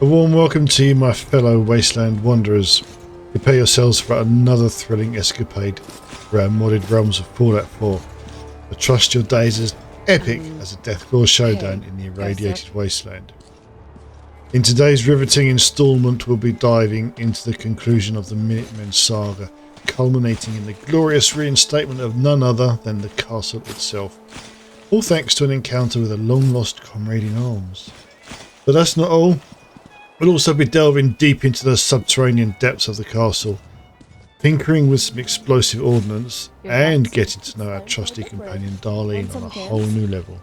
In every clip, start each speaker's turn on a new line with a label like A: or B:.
A: A warm welcome to you, my fellow wasteland wanderers. Prepare yourselves for another thrilling escapade through our modded realms of Fallout 4. I trust your days as epic as a Deathclaw showdown in the irradiated wasteland. In today's riveting installment, we'll be diving into the conclusion of the Minutemen saga, culminating in the glorious reinstatement of none other than the castle itself. All thanks to an encounter with a long-lost comrade-in-arms. But that's not all. We'll also be delving deep into the subterranean depths of the castle, tinkering with some explosive ordnance, and getting to know our trusty companion Darlene on a whole new level.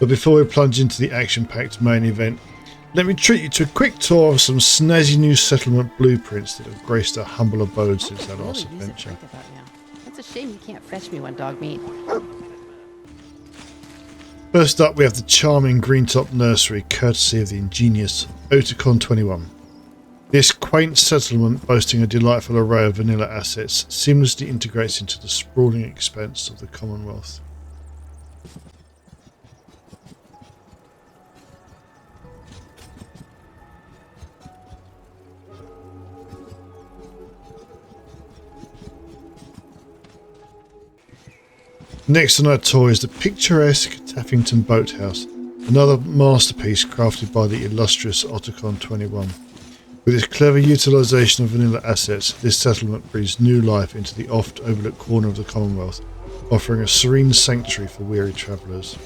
A: But before we plunge into the action-packed main event, let me treat you to a quick tour of some snazzy new settlement blueprints that have graced our humble abode since our last adventure.
B: It's a shame you can't fetch me one, dog meat.
A: First up, we have the charming Greentop Nursery, courtesy of the ingenious Otacon 21. This quaint settlement, boasting a delightful array of vanilla assets, seamlessly integrates into the sprawling expanse of the Commonwealth. Next on our tour is the picturesque Taffington Boathouse, another masterpiece crafted by the illustrious Otacon 21. With its clever utilisation of vanilla assets, this settlement breathes new life into the oft overlooked corner of the Commonwealth, offering a serene sanctuary for weary travellers.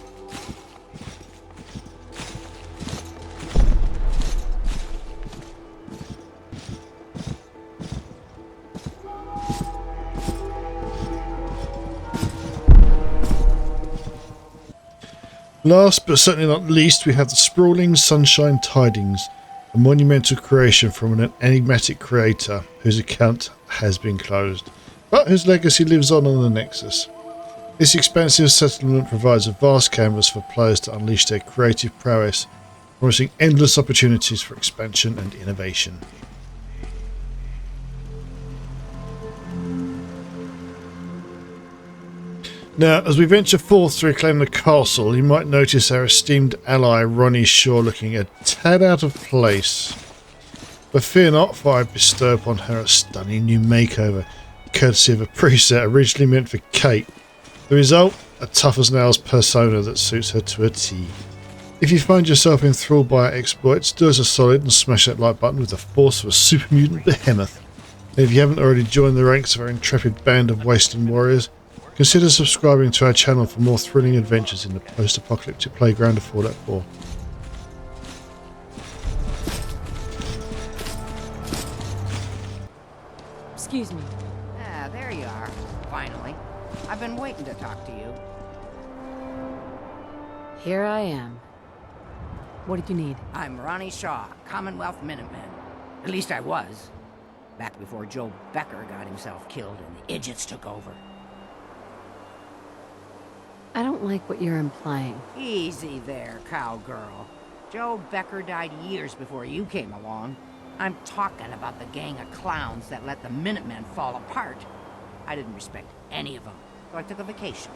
A: Last but certainly not least, we have the sprawling Sunshine Tidings, a monumental creation from an enigmatic creator whose account has been closed, but whose legacy lives on the Nexus. This expansive settlement provides a vast canvas for players to unleash their creative prowess, promising endless opportunities for expansion and innovation. Now, as we venture forth to reclaim the castle, you might notice our esteemed ally Ronnie Shaw looking a tad out of place. But fear not, for I bestow upon her a stunning new makeover, courtesy of a preset originally meant for Kate. The result, a tough-as-nails persona that suits her to a T. If you find yourself enthralled by our exploits, do us a solid and smash that like button with the force of a super mutant behemoth. And if you haven't already joined the ranks of our intrepid band of wasteland warriors, consider subscribing to our channel for more thrilling adventures in the post-apocalyptic playground of Fallout 4.
B: Excuse me.
C: Ah, there you are. Finally. I've been waiting to talk to you.
B: Here I am. What did you need?
C: I'm Ronnie Shaw, Commonwealth Minutemen. At least I was. Back before Joe Becker got himself killed and the idiots took over.
B: I don't like what you're implying.
C: Easy there, cowgirl. Joe Becker died years before you came along. I'm talking about the gang of clowns that let the Minutemen fall apart. I didn't respect any of them, so I took a vacation.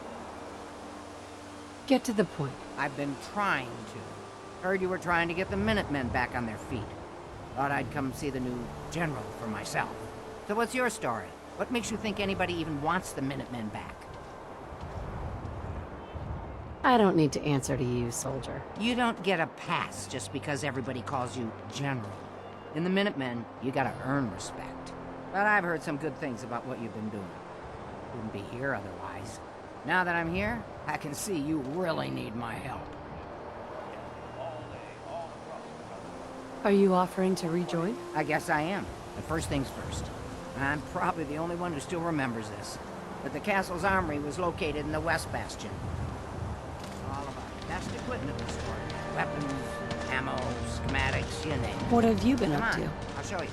B: Get to the point.
C: I've been trying to. Heard you were trying to get the Minutemen back on their feet. Thought I'd come see the new general for myself. So what's your story? What makes you think anybody even wants the Minutemen back?
B: I don't need to answer to you, soldier.
C: You don't get a pass just because everybody calls you General. In the Minutemen, you gotta earn respect. But I've heard some good things about what you've been doing. Wouldn't be here otherwise. Now that I'm here, I can see you really need my help.
B: Are you offering to rejoin?
C: I guess I am. But first things first. I'm probably the only one who still remembers this. But the castle's armory was located in the West Bastion. All of our best equipment was stored. Weapons, ammo, schematics, you name it.
B: What have you been
C: Come
B: up
C: on,
B: to?
C: I'll show you.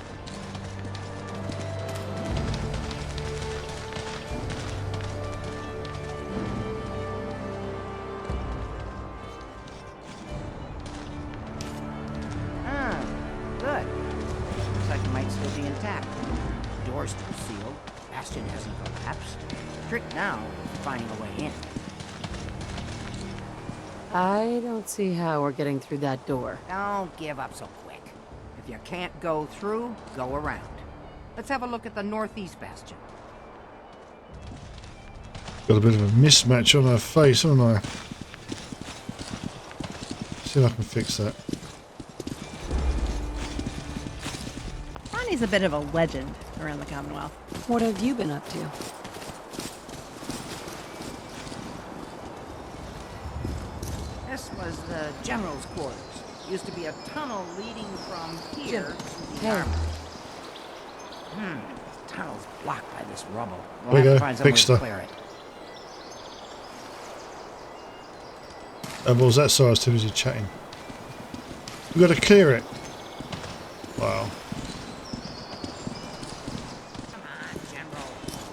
C: Ah, good. Looks like it might still be intact. The door's still sealed. Bastion hasn't collapsed. The trick now is finding a way in.
B: I don't see how we're getting through that door.
C: Don't give up so quick. If you can't go through, go around. Let's have a look at the northeast bastion.
A: Got a bit of a mismatch on her face, haven't I? See if I can fix that.
D: Ronnie's a bit of a legend around the Commonwealth.
B: What have you been up to?
C: This was the general's quarters. Used to be a tunnel leading from here to the
B: Hey.
C: armory. The tunnel's blocked by this rubble.
A: There we
C: We'll have
A: go,
C: to find some way
A: fixed
C: to
A: her.
C: clear it.
A: What was that? Sorry, I was too busy chatting. We've got to clear it. Wow.
C: Come on, General.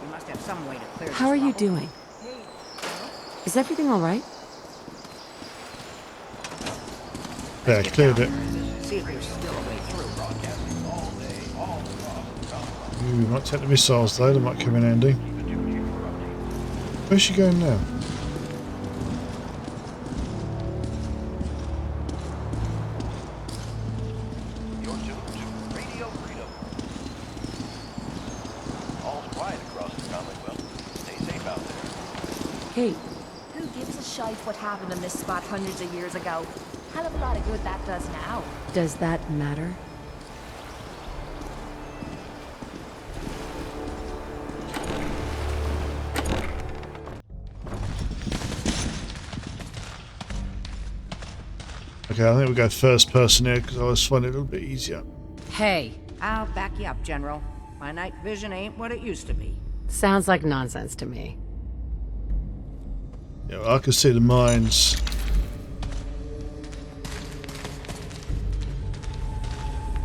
C: We must have some way to clear this
B: How are you
C: rubble.
B: doing? Is everything all right?
A: Yeah,
C: Get
A: cleared
C: down
A: it.
C: there. See if there's still a way through.
A: Ooh, we might take the missiles though, they might come in handy. Where's she going now?
E: You're tuned to Radio Freedom. All's quiet across the Commonwealth. Stay safe out there.
B: Kate,
F: Who gives a shite what happened in this spot hundreds of years ago? Hell of a lot of good that does now.
B: does that matter?
A: Okay, I think we'll go first person here because I always find it a little bit easier.
B: Hey,
C: I'll back you up, General. My night vision ain't what it used to be.
B: sounds like nonsense to me.
A: Yeah, well, I can see the mines.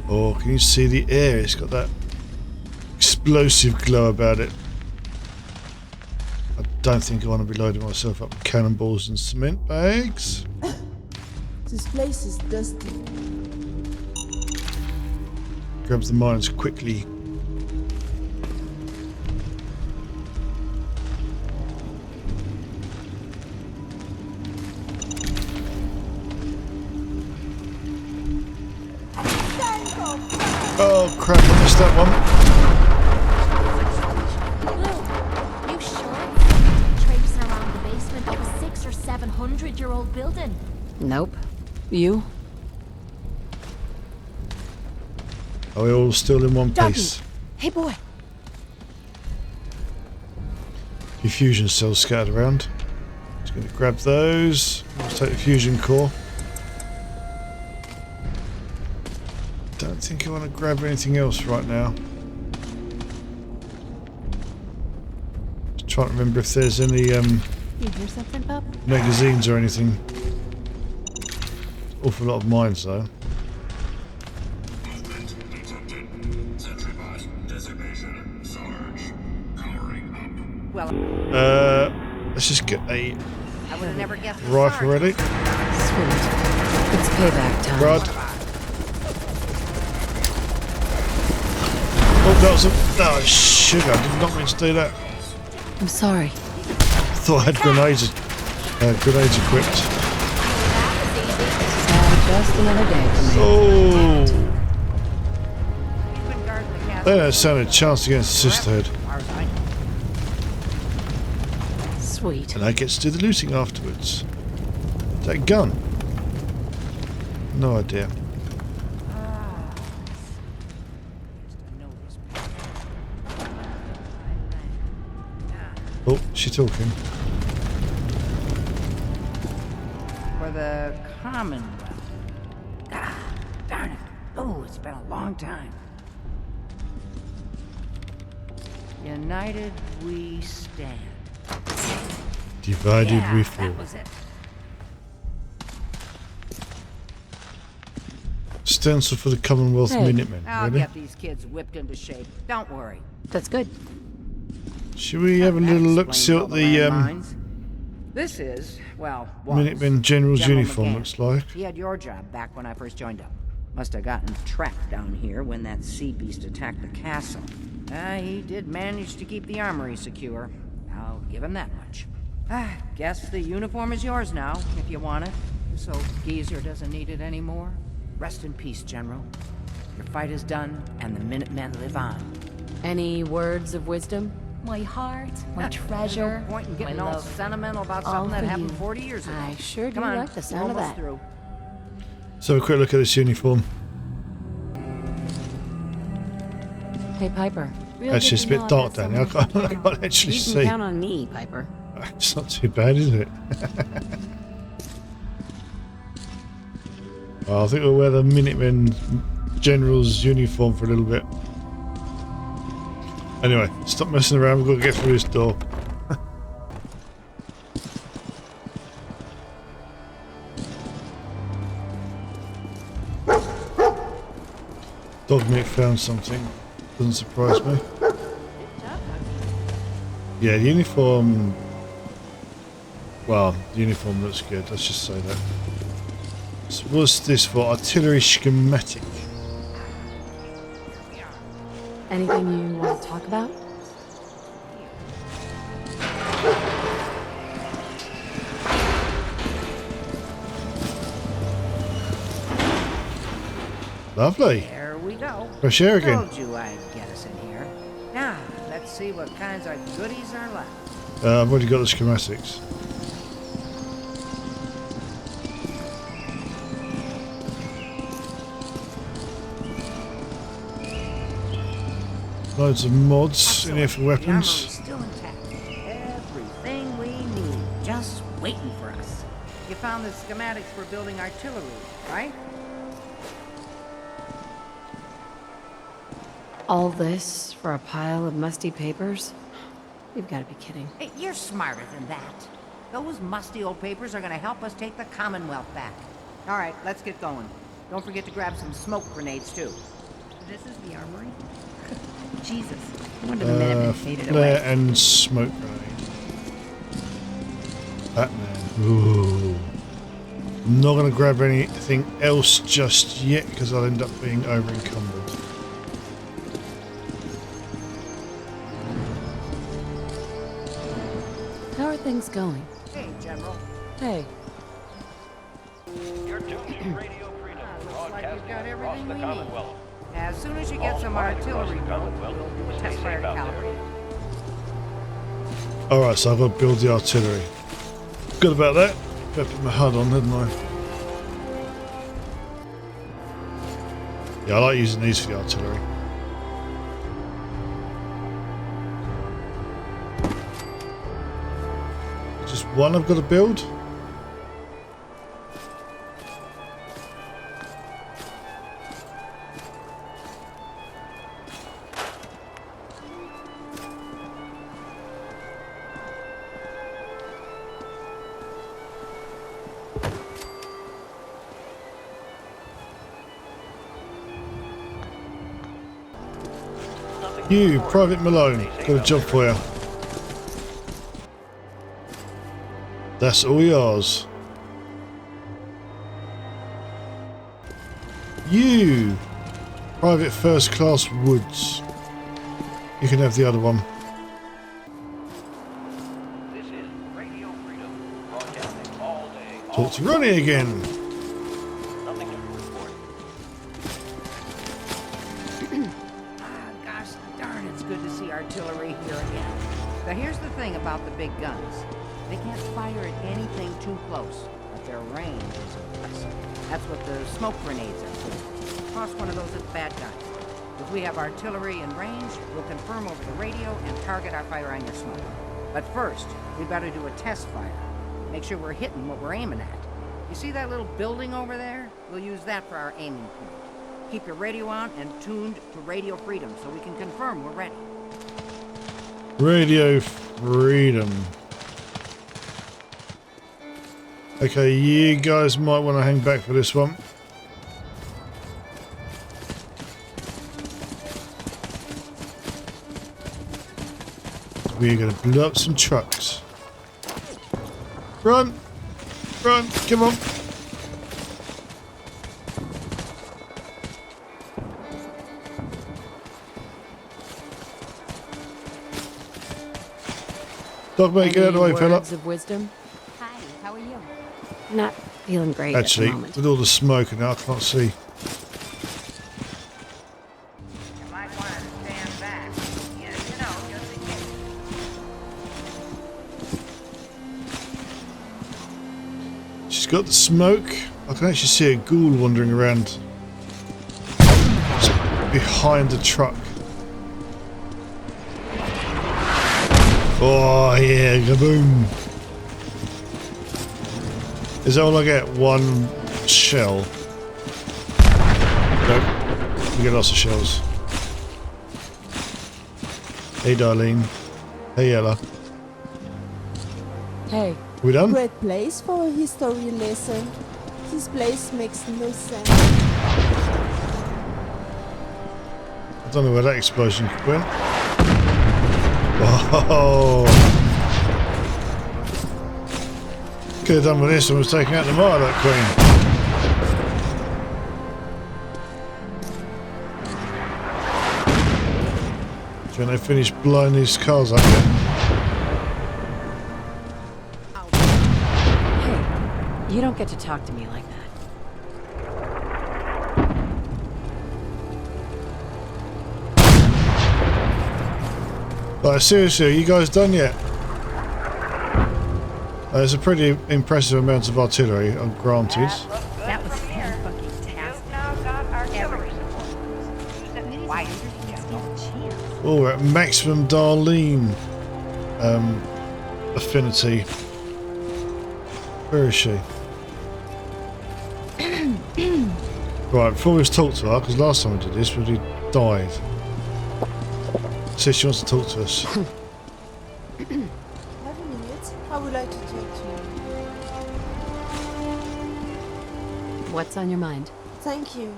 A: Oh, can you see the air? It's got that explosive glow about it. I don't think I want to be loading myself up with cannonballs and cement bags.
G: This place is dusty.
A: Grabs the mines quickly. Oh crap, I missed that one.
F: You sure? Traipsing around the basement of a 600 or 700-year-old building.
B: Nope. You?
A: Are we all still in one
B: Darlene.
A: piece?
B: Hey boy.
A: Few fusion cells scattered around. Just going to grab those. Let's take the fusion core. Don't think I want to grab anything else right now. Just trying to remember if there's any
D: You hear something, Pup?
A: magazines or anything. Awful lot of mines though.
C: Well,
A: Let's just get a
C: I would have never guessed. the
A: rifle
C: sergeant.
A: ready.
B: Sweet. It's payback time.
A: Rod. Oh, that was a... Oh, sugar. I did not mean to do that.
B: I'm sorry.
A: Thought I had grenades equipped.
B: Just another day for me.
A: Oh!
C: You've been guarding the castle
A: They don't stand a chance against the sisterhood.
C: as far as I know.
B: Sweet.
A: And I get to do the looting afterwards. Is that a gun? No idea. Oh, she's talking.
C: For the Commonwealth. Ah, darn it. Oh, it's been a long time. United we stand.
A: Divided
C: Yeah,
A: we fall.
C: that was it.
A: Stencil for the Commonwealth
B: Hey.
A: Minutemen.
C: I'll
A: Really?
C: get these kids whipped into shape. Don't worry.
B: That's good.
A: Should we have a
C: That
A: little look
C: explains
A: see
C: all
A: what
C: the
A: the
C: landmines. This is, well, was
A: Minutemen General's
C: General
A: uniform
C: McGann.
A: looks like.
C: He had your job back when I first joined up. Must have gotten trapped down here when that sea beast attacked the castle. He did manage to keep the armory secure. I'll give him that much. Guess the uniform is yours now, if you want it. So Geezer doesn't need it anymore? Rest in peace, General. Your fight is done, and the Minutemen live on.
B: Any words of wisdom?
F: My heart, my
C: There's
F: treasure,
C: no point in getting
F: my
C: all
F: love.
C: sentimental about
F: All
C: something that
F: for
C: happened
F: you.
C: 40 years ago.
B: I sure do
C: Come on,
B: like the sound
C: we're
B: of
C: almost
B: that.
C: through.
A: So a quick look at this uniform.
B: Hey, Piper.
F: Real
A: Actually, it's a
F: good to
A: bit
F: know
A: dark
F: I've
A: down
F: got
A: here. I
F: someone who
A: can't
F: can.
A: actually
B: You can
A: see.
B: count on me, Piper.
A: It's not too bad, is it? Well, I think we'll wear the Minutemen General's uniform for a little bit. Anyway, stop messing around. We've got to get through this door. Dogmeat found something. Doesn't surprise me. Yeah, the uniform. Well, the uniform looks good. Let's just say that. So what's this for? Artillery schematic.
B: Anything you want to talk about?
A: Lovely.
C: There we go.
A: Fresh air again.
C: Told you I'd get us in here. Now, let's see what kinds of goodies are left.
A: I've already got the schematics. Loads of mods in here for
C: The armory's
A: weapons.
C: still intact. Everything we need, just waiting for us. You found the schematics for building artillery, right?
B: All this for a pile of musty papers? You've got to be kidding.
C: Hey, you're smarter than that. Those musty old papers are going to help us take the Commonwealth back. All right, let's get going. Don't forget to grab some smoke grenades, too.
D: This is the armory? Jesus. I wonder the Minutemen faded
A: Flare
D: away.
A: and smoke grenade. Batman. Ooh. I'm not going to grab anything else just yet because I'll end up being over encumbered.
B: How are things going?
C: Hey, General.
B: Hey,
E: You're tuned to Radio Freedom,
C: Looks like we've
E: broadcasting
C: got
E: across
C: everything
E: the
C: we need.
E: Commonwealth.
C: As soon as you get
E: All
C: some
E: flight across
C: artillery
E: the
C: built,
E: Commonwealth.
C: we'll do a
E: Stay
C: test fire
E: safe
C: to
E: out there.
C: calibrate.
A: Alright, so I've got to build the artillery. Good about that. Better put my HUD on, hadn't I? Yeah, I like using these for the artillery. Just one I've got to build? You, Private Malone, got a job for you. That's all yours. You, Private First Class Woods. You can have the other one.
E: This is Radio Freedom, broadcasting all day.
A: Talk to Ronnie again.
E: Nothing to report.
C: Ah, gosh darn, it's good to see artillery here again. Now here's the thing about the big guns. They can't fire at anything too close, but their range is impressive. That's what the smoke grenades are for. Toss one of those at bad guys. If we have artillery in range, we'll confirm over the radio and target our fire on your smoke. But first, we better do a test fire. Make sure we're hitting what we're aiming at. You see that little building over there? We'll use that for our aiming point. Keep your radio on and tuned to Radio Freedom so we can confirm we're ready.
A: Radio Freedom. Okay, you guys might want to hang back for this one. We're going to blow up some trucks. Run! Run! Come on! Dogmate, get out of the way,
B: Any
A: fella.
B: words of wisdom?
F: Hi, how are you?
B: Not feeling great
A: Actually,
B: at the moment.
A: with all the smoke and I can't see.
C: You might want to stand back. You know, just in case.
A: She's got the smoke. I can actually see a ghoul wandering around behind the truck. Oh yeah, kaboom! Is that all I get? One shell? Nope. We get lots of shells. Hey Darlene. Hey Ella.
B: Hey,
A: Are we done?
G: Great place for a history lesson. This place makes no sense.
A: I don't know where that explosion went. Whoa! Could have done with this and was taking out the mire, that queen. When they finish blowing these cars up there.
B: hey, you don't get to talk to me like that.
A: Like seriously, are you guys done yet? There's a pretty impressive amount of artillery, granted.
D: That was fan-fucking-tastic. Ever. Why?
A: Oh, we're at maximum Darlene affinity. Where is she? Right, before we talk to her, because last time we did this, we died. See if she wants to talk to us.
G: Have a minute. I would like to talk to you.
B: What's on your mind?
G: Thank you.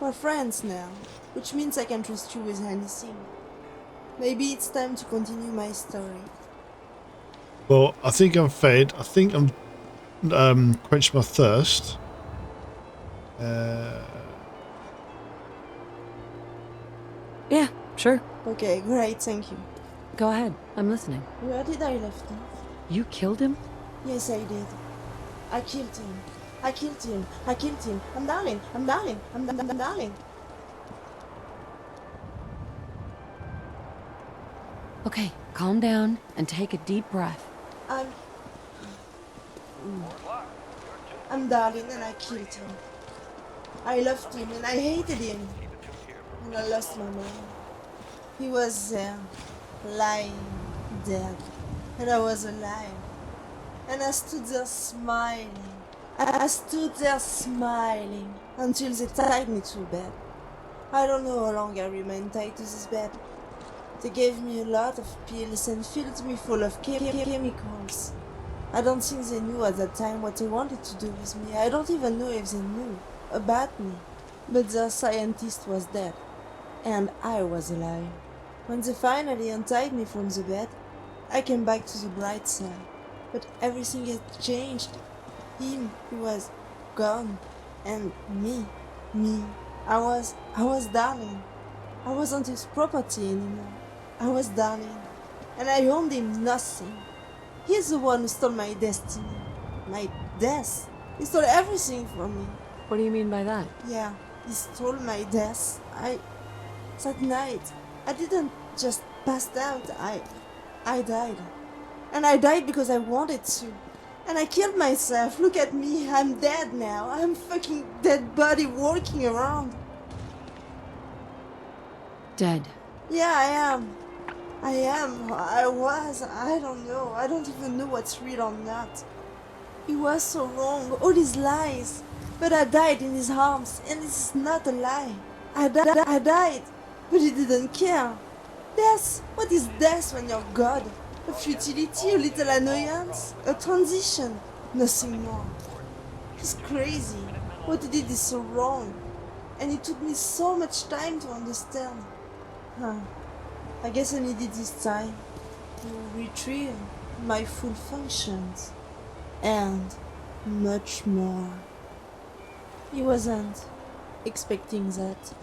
G: We're friends now, which means I can trust you with anything. Maybe it's time to continue my story.
A: Well, I think I'm fed. I think I'm quenched my thirst.
B: Yeah, sure.
G: Okay, great, thank you.
B: Go ahead. I'm listening.
G: Where did I left off?
B: You killed him?
G: Yes, I did. I killed him. I killed him. I killed him. I'm Darlene. I'm Darlene. I'm Darlene.
B: Okay, calm down and take a deep breath.
G: I'm Darlene and I killed him. I loved him and I hated him. And I lost my mind. He was there, lying, dead. And I was alive. And I stood there smiling. I stood there smiling until they tied me to a bed. I don't know how long I remained tied to this bed. They gave me a lot of pills and filled me full of chemicals. I don't think they knew at that time what they wanted to do with me. I don't even know if they knew about me. But their scientist was dead. And I was alive. When they finally untied me from the bed, I came back to the bright side. But everything had changed. He was gone. And me, I was Darlene. I wasn't his property anymore. I was Darlene. And I owned him nothing. He's the one who stole my destiny. My death. He stole everything from me.
B: What do you mean by that?
G: Yeah, he stole my death. That night, I didn't just pass out. I died. And I died because I wanted to. And I killed myself. Look at me. I'm dead now. I'm fucking dead body walking around.
B: Dead.
G: Yeah, I am. I was. I don't know. I don't even know what's real or not. He was so wrong. All his lies. But I died in his arms. And this is not a lie. I died. But he didn't care. Death? What is death when you're God? A futility, a little annoyance, a transition, nothing more. He's crazy. What he did is so wrong. And it took me so much time to understand. I guess I needed this time to retrieve my full functions. And much more. He wasn't expecting that.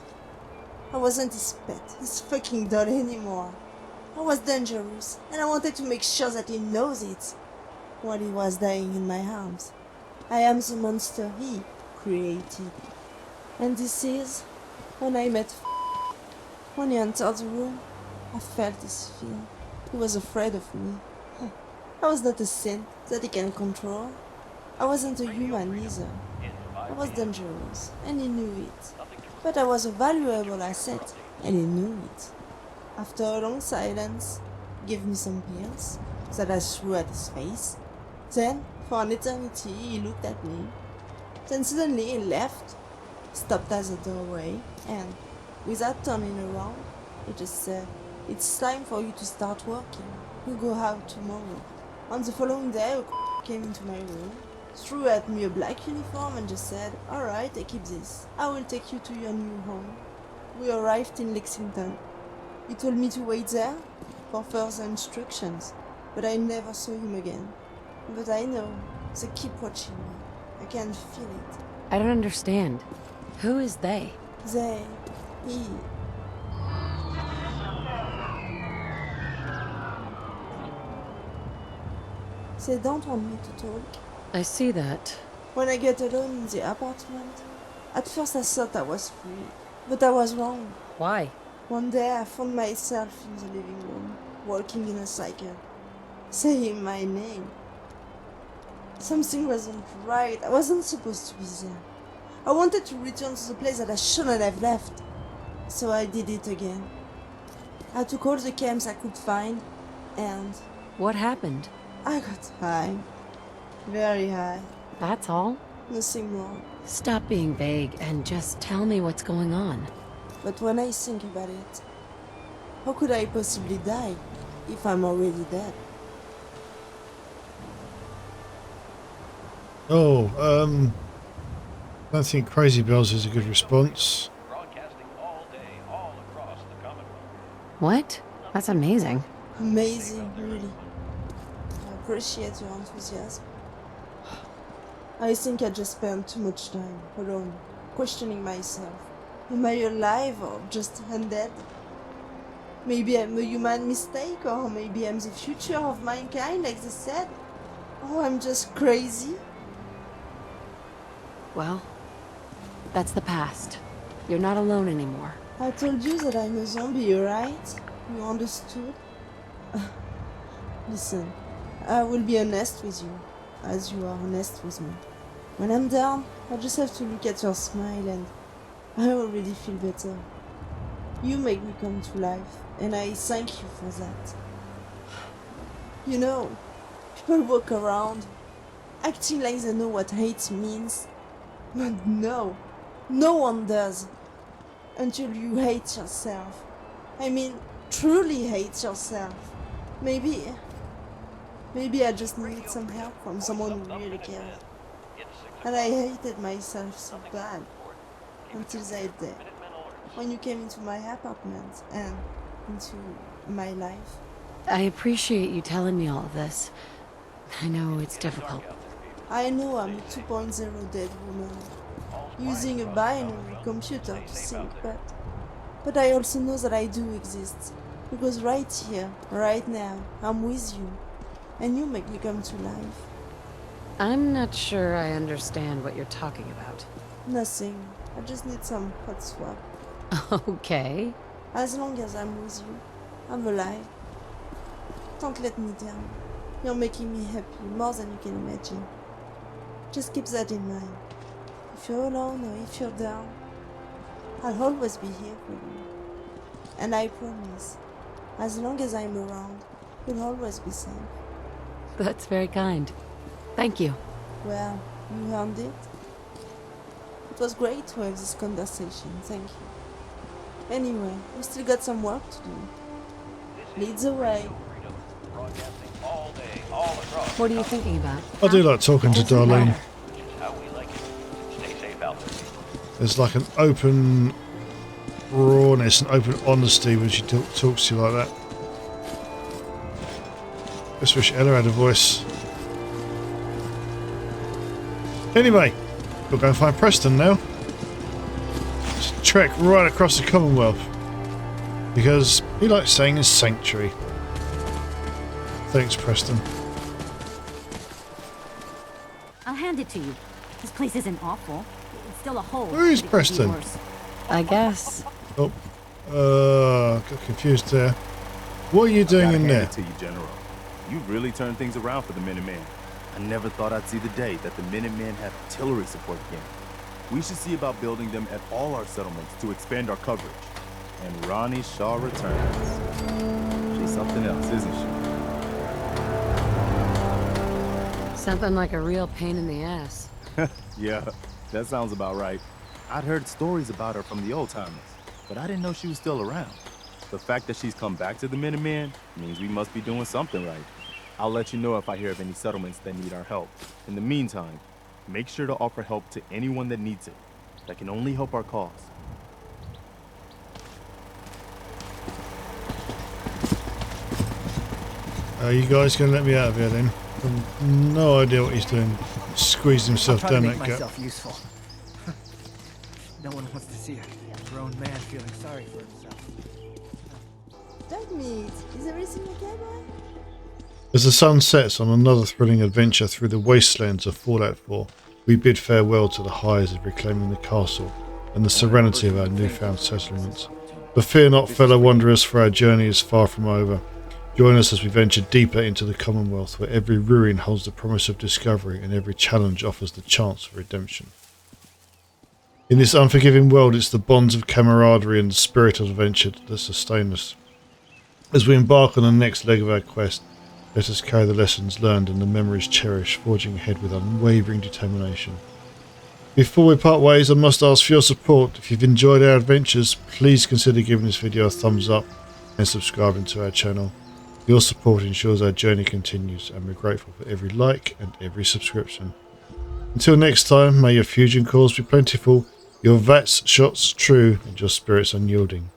G: I wasn't his pet, his fucking doll anymore. I was dangerous, and I wanted to make sure that he knows it while he was dying in my arms. I am the monster he created. And this is when I met when he entered the room. I felt this fear. He was afraid of me. I was not a saint that he can control. I wasn't a human either. I was dangerous, and he knew it. But I was a valuable asset, and he knew it. After a long silence, he gave me some pills that I threw at his face. Then, for an eternity, he looked at me. Then suddenly he left, stopped at the doorway, and, without turning around, he just said, "It's time for you to start working. You go out tomorrow." On the following day, a came into my room, threw at me a black uniform and just said, "Alright, I keep this. I will take you to your new home." We arrived in Lexington. He told me to wait there for further instructions, but I never saw him again. But I know, they keep watching me. I can feel it.
B: I don't understand. Who is they?
G: He. They don't want me to talk.
B: I see that.
G: When I get alone in the apartment, at first I thought I was free, but I was wrong.
B: Why?
G: One day I found myself in the living room, walking in a cycle, saying my name. Something wasn't right. I wasn't supposed to be there. I wanted to return to the place that I shouldn't have left. So I did it again. I took all the camps I could find, and
B: What happened?
G: I got high. Very high.
B: That's all?
G: Nothing more.
B: Stop being vague and just tell me what's going on.
G: But when I think about it, how could I possibly die if I'm already dead?
A: Oh, I don't think Crazy Bells is a good response.
E: Broadcasting all day, all across the Commonwealth.
B: What? That's amazing.
G: Amazing, really. I appreciate your enthusiasm. I think I just spent too much time alone, questioning myself. Am I alive or just undead? Maybe I'm a human mistake, or maybe I'm the future of mankind, like they said. Or I'm just crazy.
B: Well, that's the past. You're not alone anymore.
G: I told you that I'm a zombie, right? You understood? Listen, I will be honest with you, as you are honest with me. When I'm down, I just have to look at your smile and I already feel better. You make me come to life, and I thank you for that. You know, people walk around acting like they know what hate means. But no one does. Until you hate yourself. I mean, truly hate yourself. Maybe I just needed some help from someone who really cared. And I hated myself so bad. Until that day. When you came into my apartment and into my life.
B: I appreciate you telling me all of this. I know it's difficult.
G: I know I'm a 2.0 dead woman, using a binary computer to think, but I also know that I do exist, because right here, right now, I'm with you, and you make me come to life.
B: I'm not sure I understand what you're talking about.
G: Nothing, I just need some hot swap.
B: Okay.
G: As long as I'm with you, I'm alive. Don't let me down. You're making me happy, more than you can imagine. Just keep that in mind. If you're alone or if you're down, I'll always be here for you. And I promise, as long as I'm around, you'll always be safe.
B: That's very kind. Thank you.
G: Well, you earned it. It was great to have this conversation, thank you. Anyway, we still got some work to do. Lead the way.
E: Broadcasting all day, all across.
B: What are you thinking about?
A: I do like talking to Darlene.
E: Which is how we like it. Stay safe out there.
A: There's like an open rawness and open honesty when she talks to you like that. Just wish Ella had a voice. Anyway, we'll go and find Preston now. Let's trek right across the Commonwealth. Because he likes staying in sanctuary. Thanks, Preston.
D: I'll hand it
H: it to you. This place isn't awful. It's still a hole.
A: Where is
H: but it could be
A: Preston?
H: worse.
B: I guess.
A: Oh, got confused there. What are you doing in there?
I: To you, General. You really turned things around for the Minutemen. I never thought I'd see the day that the Minutemen have artillery support again. We should see about building them at all our settlements to expand our coverage. And Ronnie Shaw returns. She's something else, isn't she?
B: Something like a real pain in the ass.
I: Yeah, that sounds about right. I'd heard stories about her from the old timers, but I didn't know she was still around. The fact that she's come back to the Minutemen means we must be doing something right. I'll let you know if I hear of any settlements that need our help. In the meantime, make sure to offer help to anyone that needs it. That can only help our cause.
A: Are you guys going to let me out of here then? I've no idea what he's doing. Squeezed himself down that gap.
J: Useful. No one wants to see a grown man feeling sorry for himself.
G: Dog meat. Is everything okay, boy?
A: As the sun sets on another thrilling adventure through the wastelands of Fallout 4, we bid farewell to the highs of reclaiming the castle and the serenity of our newfound settlements. But fear not, fellow wanderers, for our journey is far from over. Join us as we venture deeper into the Commonwealth, where every ruin holds the promise of discovery and every challenge offers the chance of redemption. In this unforgiving world, it's the bonds of camaraderie and the spirit of adventure that sustain us. As we embark on the next leg of our quest, let us carry the lessons learned and the memories cherished, forging ahead with unwavering determination. Before we part ways, I must ask for your support. If you've enjoyed our adventures, please consider giving this video a thumbs up and subscribing to our channel. Your support ensures our journey continues, and we're grateful for every like and every subscription. Until next time, may your fusion cores be plentiful, your VATS shots true, and your spirits unyielding.